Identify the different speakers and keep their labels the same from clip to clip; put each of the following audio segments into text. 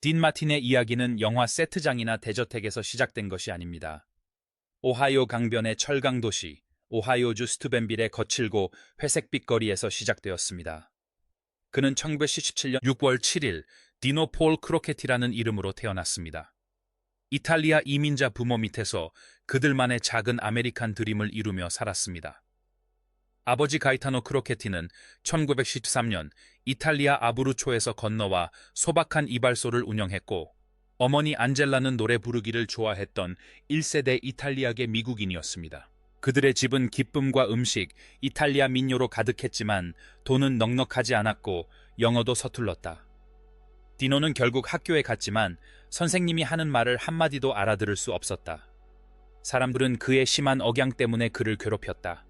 Speaker 1: 딘 마틴의 이야기는 영화 세트장이나 대저택에서 시작된 것이 아닙니다. 오하이오 강변의 철강 도시, 오하이오주 스투벤빌의 거칠고 회색빛 거리에서 시작되었습니다. 그는 1917년 6월 7일 디노 폴 크로케티라는 이름으로 태어났습니다. 이탈리아 이민자 부모 밑에서 그들만의 작은 아메리칸 드림을 이루며 살았습니다. 아버지 가이타노 크로케티는 1913년 이탈리아 아브루초에서 건너와 소박한 이발소를 운영했고, 어머니 안젤라는 노래 부르기를 좋아했던 1세대 이탈리아계 미국인이었습니다. 그들의 집은 기쁨과 음식, 이탈리아 민요로 가득했지만 돈은 넉넉하지 않았고 영어도 서툴렀다. 디노는 결국 학교에 갔지만 선생님이 하는 말을 한마디도 알아들을 수 없었다. 사람들은 그의 심한 억양 때문에 그를 괴롭혔다.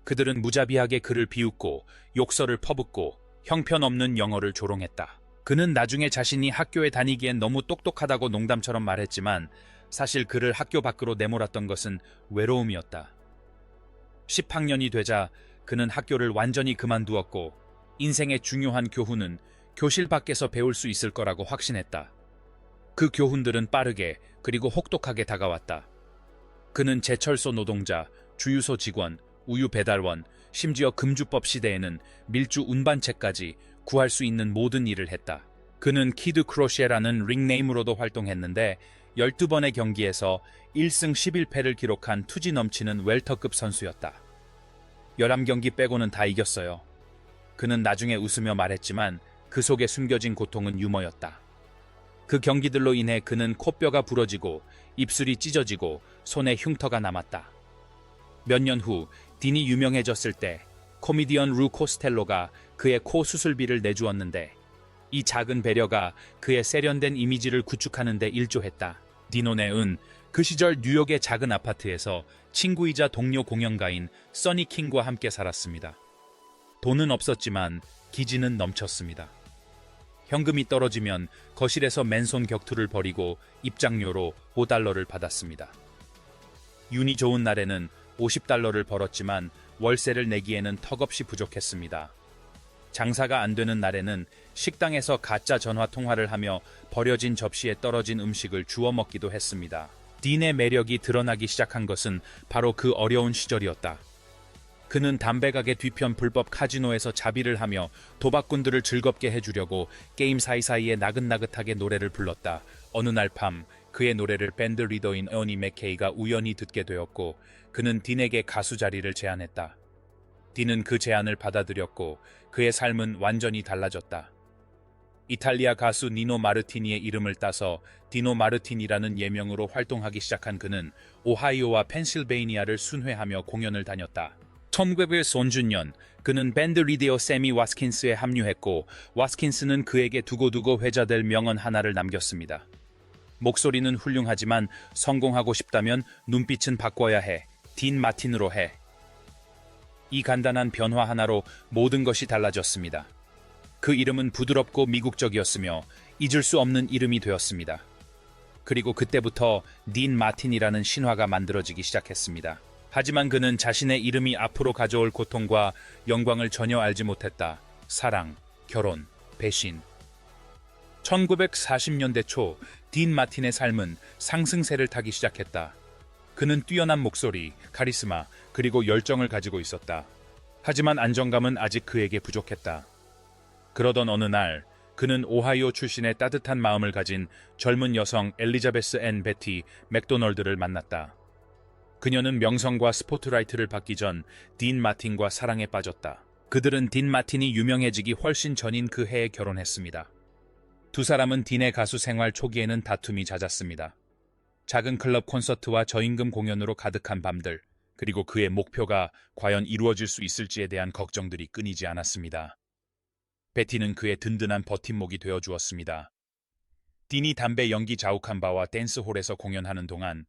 Speaker 1: 그들은 무자비하게 그를 비웃고 욕설을 퍼붓고 형편없는 영어를 조롱했다. 그는 나중에 자신이 학교에 다니기엔 너무 똑똑하다고 농담처럼 말했지만 사실 그를 학교 밖으로 내몰았던 것은 외로움이었다. 10학년이 되자 그는 학교를 완전히 그만두었고 인생의 중요한 교훈은 교실 밖에서 배울 수 있을 거라고 확신했다. 그 교훈들은 빠르게 그리고 혹독하게 다가왔다. 그는 제철소 노동자, 주유소 직원, 우유 배달원, 심지어 금주법 시대에는 밀주 운반체까지 구할 수 있는 모든 일을 했다. 그는 키드 크로셰라는 링네임으로도 활동했는데 12번의 경기에서 1승 11패를 기록한 투지 넘치는 웰터급 선수였다. 11경기 빼고는 다 이겼어요. 그는 나중에 웃으며 말했지만 그 속에 숨겨진 고통은 유머였다. 그 경기들로 인해 그는 코뼈가 부러지고 입술이 찢어지고 손에 흉터가 남았다. 몇 년 후 딘이 유명해졌을 때 코미디언 루 코스텔로가 그의 코 수술비를 내주었는데 이 작은 배려가 그의 세련된 이미지를 구축하는 데 일조했다. 디노네은 그 시절 뉴욕의 작은 아파트에서 친구이자 동료 공연가인 써니 킹과 함께 살았습니다. 돈은 없었지만 기지는 넘쳤습니다. 현금이 떨어지면 거실에서 맨손 격투를 벌이고 입장료로 $5를 받았습니다. 운이 좋은 날에는 $50를 벌었지만 월세를 내기에는 턱없이 부족했습니다. 장사가 안 되는 날에는 식당에서 가짜 전화 통화를 하며 버려진 접시에 떨어진 음식을 주워 먹기도 했습니다. 딘의 매력이 드러나기 시작한 것은 바로 그 어려운 시절이었다. 그는 담배가게 뒤편 불법 카지노에서 자비를 하며 도박꾼들을 즐겁게 해주려고 게임 사이사이에 나긋나긋하게 노래를 불렀다. 어느 날 밤 그의 노래를 밴드 리더인 에어니 맥케이가 우연히 듣게 되었고 그는 딘에게 가수 자리를 제안했다. 딘은 그 제안을 받아들였고 그의 삶은 완전히 달라졌다. 이탈리아 가수 니노 마르티니의 이름을 따서 디노 마르티니라는 예명으로 활동하기 시작한 그는 오하이오와 펜실베이니아를 순회하며 공연을 다녔다. 1900년 그는 밴드 리더 세미 와스킨스에 합류했고 와스킨스는 그에게 두고두고 회자될 명언 하나를 남겼습니다. 목소리는 훌륭하지만 성공하고 싶다면 눈빛은 바꿔야 해. 딘 마틴으로 해. 이 간단한 변화 하나로 모든 것이 달라졌습니다. 그 이름은 부드럽고 미국적이었으며 잊을 수 없는 이름이 되었습니다. 그리고 그때부터 딘 마틴이라는 신화가 만들어지기 시작했습니다. 하지만 그는 자신의 이름이 앞으로 가져올 고통과 영광을 전혀 알지 못했다. 사랑, 결혼, 배신. 1940년대 초 딘 마틴의 삶은 상승세를 타기 시작했다. 그는 뛰어난 목소리, 카리스마, 그리고 열정을 가지고 있었다. 하지만 안정감은 아직 그에게 부족했다. 그러던 어느 날 그는 오하이오 출신의 따뜻한 마음을 가진 젊은 여성 엘리자베스 앤 베티 맥도널드를 만났다. 그녀는 명성과 스포트라이트를 받기 전 딘 마틴과 사랑에 빠졌다. 그들은 딘 마틴이 유명해지기 훨씬 전인 그 해에 결혼했습니다. 두 사람은 딘의 가수 생활 초기에는 다툼이 잦았습니다. 작은 클럽 콘서트와 저임금 공연으로 가득한 밤들, 그리고 그의 목표가 과연 이루어질 수 있을지에 대한 걱정들이 끊이지 않았습니다. 베티는 그의 든든한 버팀목이 되어주었습니다. 딘이 담배 연기 자욱한 바와 댄스홀에서 공연하는 동안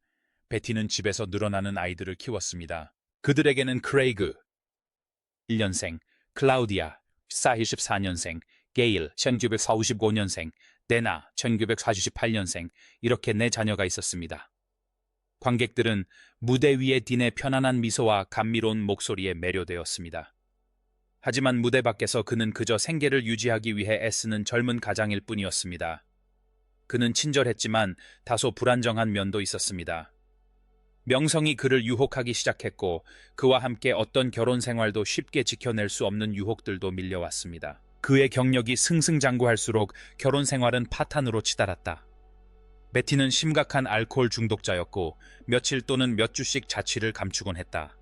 Speaker 1: 베티는 집에서 늘어나는 아이들을 키웠습니다. 그들에게는 크레이그, 1년생, 클라우디아, 1944년생, 게일, 1945년생, 데나, 1948년생, 이렇게 4자녀가 있었습니다. 관객들은 무대 위의 딘의 편안한 미소와 감미로운 목소리에 매료되었습니다. 하지만 무대 밖에서 그는 그저 생계를 유지하기 위해 애쓰는 젊은 가장일 뿐이었습니다. 그는 친절했지만 다소 불안정한 면도 있었습니다. 명성이 그를 유혹하기 시작했고 그와 함께 어떤 결혼 생활도 쉽게 지켜낼 수 없는 유혹들도 밀려왔습니다. 그의 경력이 승승장구할수록 결혼 생활은 파탄으로 치달았다. 베티는 심각한 알코올 중독자였고 며칠 또는 몇 주씩 자취를 감추곤 했다.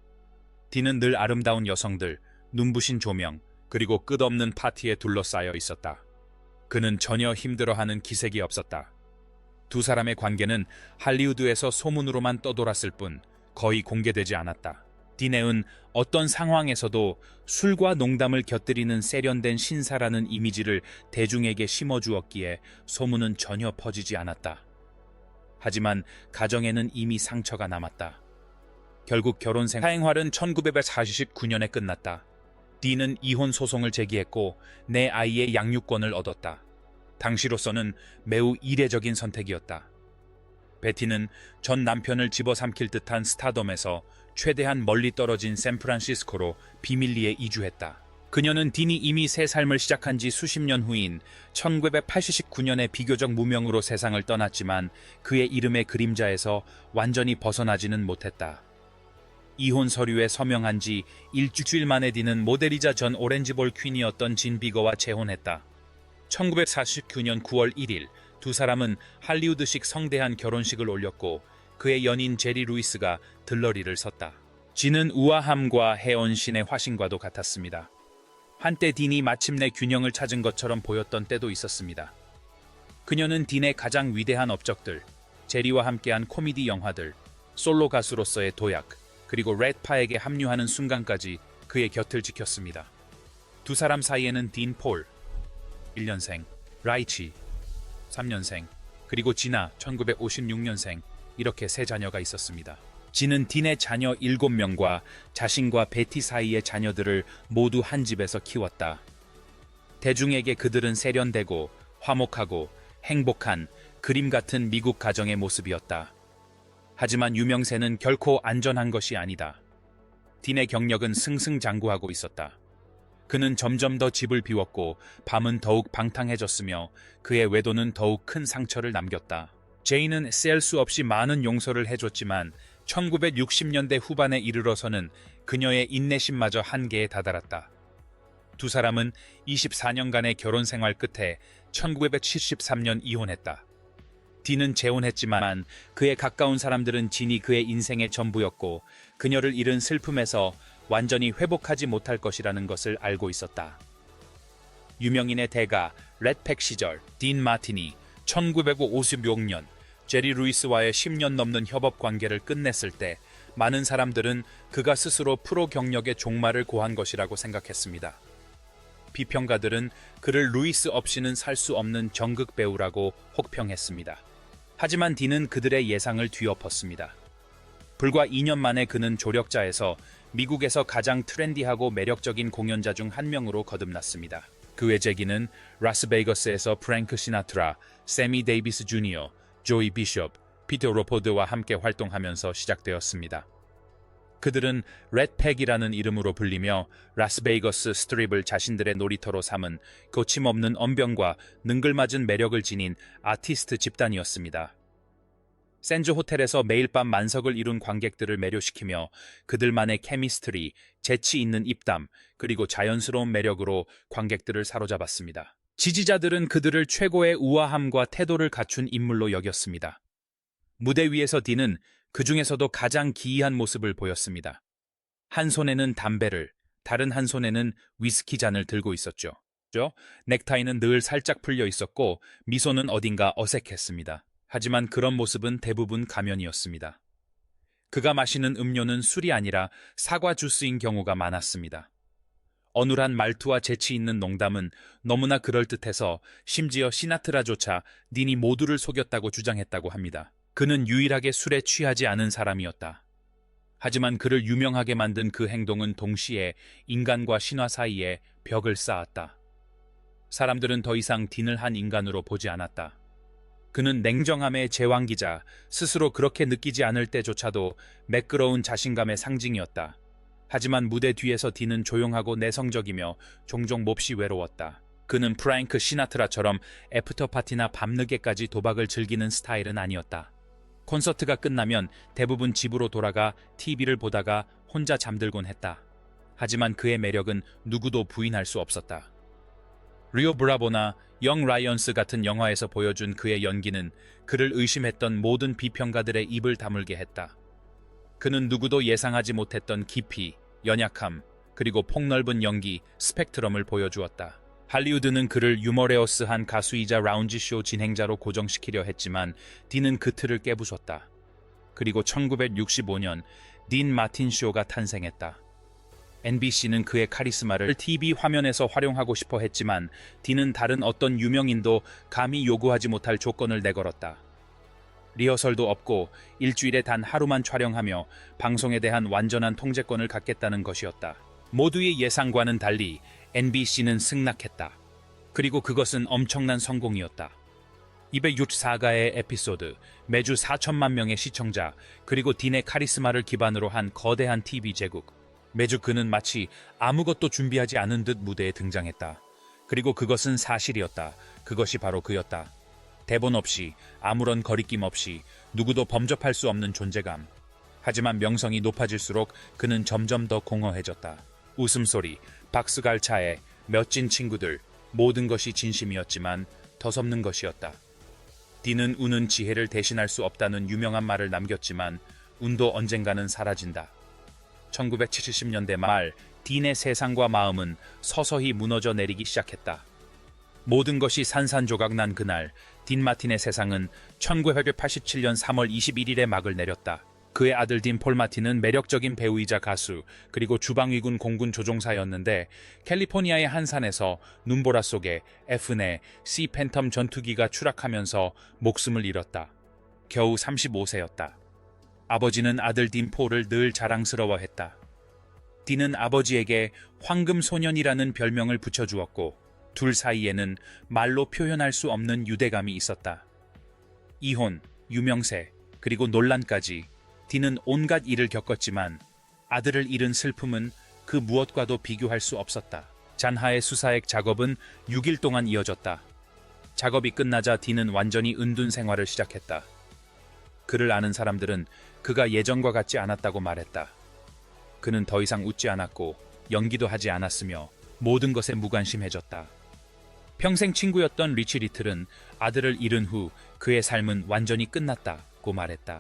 Speaker 1: 딘은 늘 아름다운 여성들, 눈부신 조명, 그리고 끝없는 파티에 둘러싸여 있었다. 그는 전혀 힘들어하는 기색이 없었다. 두 사람의 관계는 할리우드에서 소문으로만 떠돌았을 뿐 거의 공개되지 않았다. 딘은 어떤 상황에서도 술과 농담을 곁들이는 세련된 신사라는 이미지를 대중에게 심어주었기에 소문은 전혀 퍼지지 않았다. 하지만 가정에는 이미 상처가 남았다. 결국 결혼 생활은 1949년에 끝났다. 딘은 이혼 소송을 제기했고 내 아이의 양육권을 얻었다. 당시로서는 매우 이례적인 선택이었다. 베티는 전 남편을 집어삼킬 듯한 스타덤에서 최대한 멀리 떨어진 샌프란시스코로 비밀리에 이주했다. 그녀는 딘이 이미 새 삶을 시작한 지 수십 년 후인 1989년에 비교적 무명으로 세상을 떠났지만 그의 이름의 그림자에서 완전히 벗어나지는 못했다. 이혼 서류에 서명한 지 일주일 만에 딘은 모델이자 전 오렌지볼 퀸이었던 진 비거와 재혼했다. 1949년 9월 1일 두 사람은 할리우드식 성대한 결혼식을 올렸고 그의 연인 제리 루이스가 들러리를 섰다. 진은 우아함과 해온신의 화신과도 같았습니다. 한때 딘이 마침내 균형을 찾은 것처럼 보였던 때도 있었습니다. 그녀는 딘의 가장 위대한 업적들, 제리와 함께한 코미디 영화들, 솔로 가수로서의 도약, 그리고 렛파에게 합류하는 순간까지 그의 곁을 지켰습니다. 두 사람 사이에는 딘 폴, 1년생, 라이치, 3년생, 그리고 지나 1956년생, 이렇게 세 자녀가 있었습니다. 진은 딘의 자녀 7명과 자신과 베티 사이의 자녀들을 모두 한 집에서 키웠다. 대중에게 그들은 세련되고 화목하고 행복한 그림 같은 미국 가정의 모습이었다. 하지만 유명세는 결코 안전한 것이 아니다. 딘의 경력은 승승장구하고 있었다. 그는 점점 더 집을 비웠고 밤은 더욱 방탕해졌으며 그의 외도는 더욱 큰 상처를 남겼다. 제이는 셀 수 없이 많은 용서를 해줬지만 1960년대 후반에 이르러서는 그녀의 인내심마저 한계에 다다랐다. 두 사람은 24년간의 결혼 생활 끝에 1973년 이혼했다. 딘은 재혼했지만 그의 가까운 사람들은 진이 그의 인생의 전부였고 그녀를 잃은 슬픔에서 완전히 회복하지 못할 것이라는 것을 알고 있었다. 유명인의 대가 렛팩 시절 딘 마틴이 1956년 제리 루이스와의 10년 넘는 협업 관계를 끝냈을 때 많은 사람들은 그가 스스로 프로 경력의 종말을 고한 것이라고 생각했습니다. 비평가들은 그를 루이스 없이는 살 수 없는 정극 배우라고 혹평했습니다. 하지만 딘은 그들의 예상을 뒤엎었습니다. 불과 2년 만에 그는 조력자에서 미국에서 가장 트렌디하고 매력적인 공연자 중 한 명으로 거듭났습니다. 그의 재기는 라스베이거스에서 프랭크 시나트라, 세미 데이비스 주니어, 조이 비숍, 피터 로포드와 함께 활동하면서 시작되었습니다. 그들은 렛팩이라는 이름으로 불리며 라스베이거스 스트립을 자신들의 놀이터로 삼은 거침없는 언변과 능글맞은 매력을 지닌 아티스트 집단이었습니다. 샌즈 호텔에서 매일 밤 만석을 이룬 관객들을 매료시키며 그들만의 케미스트리, 재치 있는 입담, 그리고 자연스러운 매력으로 관객들을 사로잡았습니다. 지지자들은 그들을 최고의 우아함과 태도를 갖춘 인물로 여겼습니다. 무대 위에서 딘은 그 중에서도 가장 기이한 모습을 보였습니다. 한 손에는 담배를, 다른 한 손에는 위스키 잔을 들고 있었죠. 넥타이는 늘 살짝 풀려 있었고 미소는 어딘가 어색했습니다. 하지만 그런 모습은 대부분 가면이었습니다. 그가 마시는 음료는 술이 아니라 사과 주스인 경우가 많았습니다. 어눌한 말투와 재치 있는 농담은 너무나 그럴듯해서 심지어 시나트라조차 딘이 모두를 속였다고 주장했다고 합니다. 그는 유일하게 술에 취하지 않은 사람이었다. 하지만 그를 유명하게 만든 그 행동은 동시에 인간과 신화 사이에 벽을 쌓았다. 사람들은 더 이상 딘을 한 인간으로 보지 않았다. 그는 냉정함의 제왕기자, 스스로 그렇게 느끼지 않을 때조차도 매끄러운 자신감의 상징이었다. 하지만 무대 뒤에서 딘은 조용하고 내성적이며 종종 몹시 외로웠다. 그는 프랭크 시나트라처럼 애프터 파티나 밤늦게까지 도박을 즐기는 스타일은 아니었다. 콘서트가 끝나면 대부분 집으로 돌아가 TV를 보다가 혼자 잠들곤 했다. 하지만 그의 매력은 누구도 부인할 수 없었다. 리오 브라보나 영 라이언스 같은 영화에서 보여준 그의 연기는 그를 의심했던 모든 비평가들의 입을 다물게 했다. 그는 누구도 예상하지 못했던 깊이, 연약함, 그리고 폭넓은 연기, 스펙트럼을 보여주었다. 할리우드는 그를 유머레어스한 가수이자 라운지쇼 진행자로 고정시키려 했지만 딘은 그 틀을 깨부쉈다. 그리고 1965년 딘 마틴 쇼가 탄생했다. NBC는 그의 카리스마를 TV 화면에서 활용하고 싶어 했지만 딘은 다른 어떤 유명인도 감히 요구하지 못할 조건을 내걸었다. 리허설도 없고 일주일에 단 하루만 촬영하며 방송에 대한 완전한 통제권을 갖겠다는 것이었다. 모두의 예상과는 달리 NBC는 승낙했다. 그리고 그것은 엄청난 성공이었다. 264가의 에피소드, 매주 4천만 명의 시청자, 그리고 딘의 카리스마를 기반으로 한 거대한 TV 제국. 매주 그는 마치 아무것도 준비하지 않은 듯 무대에 등장했다. 그리고 그것은 사실이었다. 그것이 바로 그였다. 대본 없이, 아무런 거리낌 없이, 누구도 범접할 수 없는 존재감. 하지만 명성이 높아질수록 그는 점점 더 공허해졌다. 웃음소리, 박수갈차에, 멋진 친구들, 모든 것이 진심이었지만 더섭는 것이었다. 딘은 우는 지혜를 대신할 수 없다는 유명한 말을 남겼지만 운도 언젠가는 사라진다. 1970년대 말 딘의 세상과 마음은 서서히 무너져 내리기 시작했다. 모든 것이 산산조각 난 그날 딘 마틴의 세상은 1987년 3월 21일에 막을 내렸다. 그의 아들 딘 폴 마틴은 매력적인 배우이자 가수 그리고 주방위군 공군 조종사였는데 캘리포니아의 한 산에서 눈보라 속에 F-내 C 팬텀 전투기가 추락하면서 목숨을 잃었다. 겨우 35세였다. 아버지는 아들 딘 폴을 늘 자랑스러워했다. 딘은 아버지에게 황금소년이라는 별명을 붙여주었고 둘 사이에는 말로 표현할 수 없는 유대감이 있었다. 이혼, 유명세, 그리고 논란까지 딘은 온갖 일을 겪었지만 아들을 잃은 슬픔은 그 무엇과도 비교할 수 없었다. 잔하의 수사액 작업은 6일 동안 이어졌다. 작업이 끝나자 딘은 완전히 은둔 생활을 시작했다. 그를 아는 사람들은 그가 예전과 같지 않았다고 말했다. 그는 더 이상 웃지 않았고 연기도 하지 않았으며 모든 것에 무관심해졌다. 평생 친구였던 리치 리틀은 아들을 잃은 후 그의 삶은 완전히 끝났다고 말했다.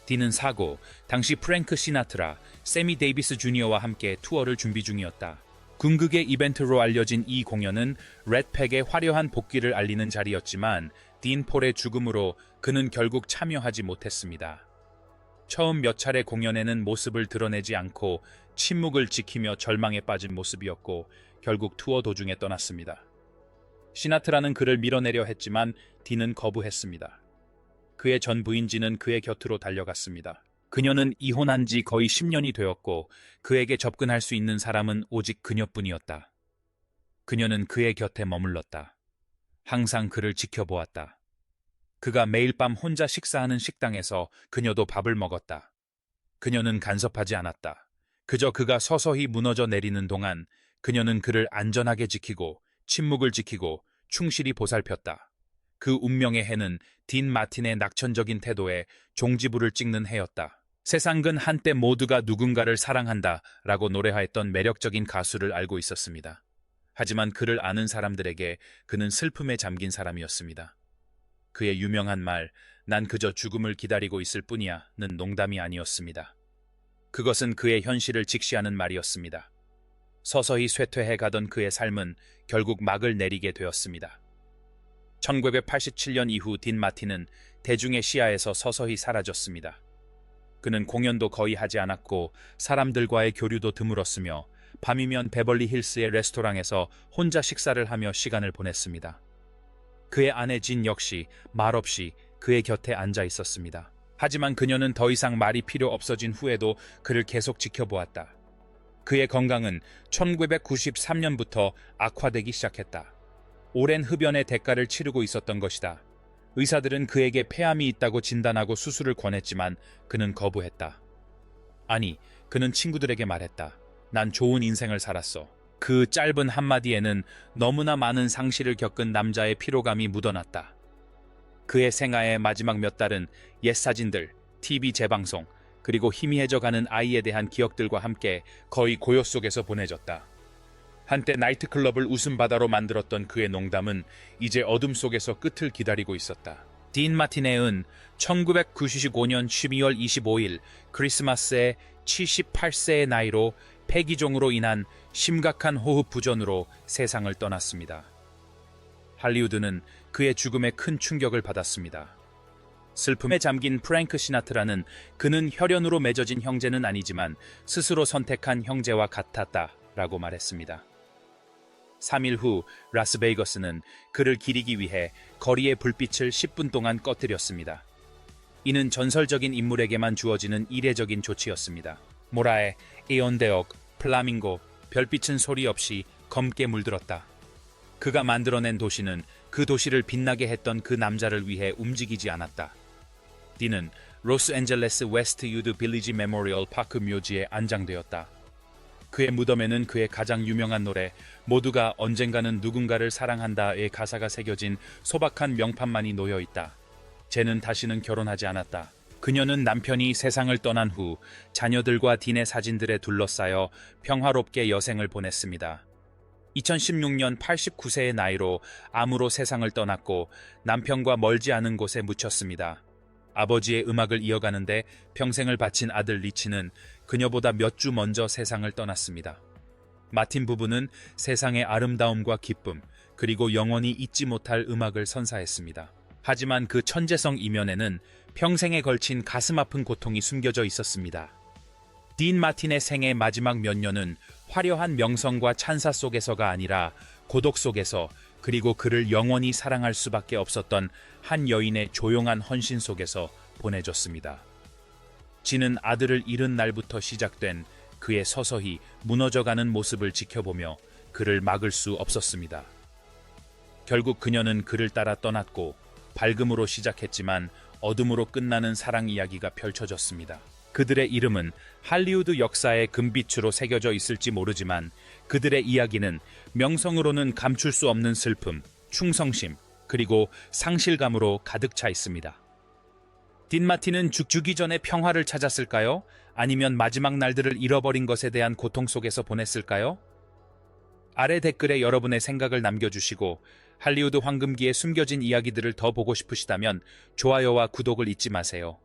Speaker 1: 딘은 사고, 당시 프랭크 시나트라, 세미 데이비스 주니어와 함께 투어를 준비 중이었다. 궁극의 이벤트로 알려진 이 공연은 렛팩의 화려한 복귀를 알리는 자리였지만 딘 폴의 죽음으로 그는 결국 참여하지 못했습니다. 처음 몇 차례 공연에는 모습을 드러내지 않고 침묵을 지키며 절망에 빠진 모습이었고 결국 투어 도중에 떠났습니다. 시나트라는 그를 밀어내려 했지만 딘은 거부했습니다. 그의 전 부인지는 그의 곁으로 달려갔습니다. 그녀는 이혼한 지 거의 10년이 되었고 그에게 접근할 수 있는 사람은 오직 그녀뿐이었다. 그녀는 그의 곁에 머물렀다. 항상 그를 지켜보았다. 그가 매일 밤 혼자 식사하는 식당에서 그녀도 밥을 먹었다. 그녀는 간섭하지 않았다. 그저 그가 서서히 무너져 내리는 동안 그녀는 그를 안전하게 지키고 침묵을 지키고 충실히 보살폈다. 그 운명의 해는 딘 마틴의 낙천적인 태도에 종지부를 찍는 해였다. 세상은 한때 모두가 누군가를 사랑한다 라고 노래하였던 매력적인 가수를 알고 있었습니다. 하지만 그를 아는 사람들에게 그는 슬픔에 잠긴 사람이었습니다. 그의 유명한 말, 난 그저 죽음을 기다리고 있을 뿐이야 는 농담이 아니었습니다. 그것은 그의 현실을 직시하는 말이었습니다. 서서히 쇠퇴해 가던 그의 삶은 결국 막을 내리게 되었습니다. 1987년 이후 딘 마틴은 대중의 시야에서 서서히 사라졌습니다. 그는 공연도 거의 하지 않았고 사람들과의 교류도 드물었으며 밤이면 베벌리 힐스의 레스토랑에서 혼자 식사를 하며 시간을 보냈습니다. 그의 아내 진 역시 말없이 그의 곁에 앉아 있었습니다. 하지만 그녀는 더 이상 말이 필요 없어진 후에도 그를 계속 지켜보았다. 그의 건강은 1993년부터 악화되기 시작했다. 오랜 흡연의 대가를 치르고 있었던 것이다. 의사들은 그에게 폐암이 있다고 진단하고 수술을 권했지만 그는 거부했다. 아니, 그는 친구들에게 말했다. 난 좋은 인생을 살았어. 그 짧은 한마디에는 너무나 많은 상실을 겪은 남자의 피로감이 묻어났다. 그의 생애의 마지막 몇 달은 옛 사진들, TV 재방송, 그리고 희미해져가는 아이에 대한 기억들과 함께 거의 고요 속에서 보내졌다. 한때 나이트클럽을 웃음바다로 만들었던 그의 농담은 이제 어둠 속에서 끝을 기다리고 있었다. 딘 마티네은 1995년 12월 25일 크리스마스에 78세의 나이로 폐기종으로 인한 심각한 호흡 부전으로 세상을 떠났습니다. 할리우드는 그의 죽음에 큰 충격을 받았습니다. 슬픔에 잠긴 프랭크 시나트라는 그는 혈연으로 맺어진 형제는 아니지만 스스로 선택한 형제와 같았다라고 말했습니다. 3일 후 라스베이거스는 그를 기리기 위해 거리의 불빛을 10분 동안 꺼뜨렸습니다. 이는 전설적인 인물에게만 주어지는 이례적인 조치였습니다. 모라에, 에온대옥, 플라밍고, 별빛은 소리 없이 검게 물들었다. 그가 만들어낸 도시는 그 도시를 빛나게 했던 그 남자를 위해 움직이지 않았다. 딘은 로스앤젤레스 웨스트유드 빌리지 메모리얼 파크 묘지에 안장되었다. 그의 무덤에는 그의 가장 유명한 노래 모두가 언젠가는 누군가를 사랑한다의 가사가 새겨진 소박한 명판만이 놓여있다. 쟤는 다시는 결혼하지 않았다. 그녀는 남편이 세상을 떠난 후 자녀들과 딘의 사진들에 둘러싸여 평화롭게 여생을 보냈습니다. 2016년 89세의 나이로 암으로 세상을 떠났고 남편과 멀지 않은 곳에 묻혔습니다. 아버지의 음악을 이어가는데 평생을 바친 아들 리치는 그녀보다 몇 주 먼저 세상을 떠났습니다. 마틴 부부는 세상의 아름다움과 기쁨, 그리고 영원히 잊지 못할 음악을 선사했습니다. 하지만 그 천재성 이면에는 평생에 걸친 가슴 아픈 고통이 숨겨져 있었습니다. 딘 마틴의 생애 마지막 몇 년은 화려한 명성과 찬사 속에서가 아니라 고독 속에서, 그리고 그를 영원히 사랑할 수밖에 없었던 한 여인의 조용한 헌신 속에서 보내졌습니다. 진은 아들을 잃은 날부터 시작된 그의 서서히 무너져가는 모습을 지켜보며 그를 막을 수 없었습니다. 결국 그녀는 그를 따라 떠났고 밝음으로 시작했지만 어둠으로 끝나는 사랑 이야기가 펼쳐졌습니다. 그들의 이름은 할리우드 역사의 금빛으로 새겨져 있을지 모르지만 그들의 이야기는 명성으로는 감출 수 없는 슬픔, 충성심, 그리고 상실감으로 가득 차 있습니다. 딘 마틴은 죽기 전에 평화를 찾았을까요? 아니면 마지막 날들을 잃어버린 것에 대한 고통 속에서 보냈을까요? 아래 댓글에 여러분의 생각을 남겨주시고 할리우드 황금기에 숨겨진 이야기들을 더 보고 싶으시다면 좋아요와 구독을 잊지 마세요.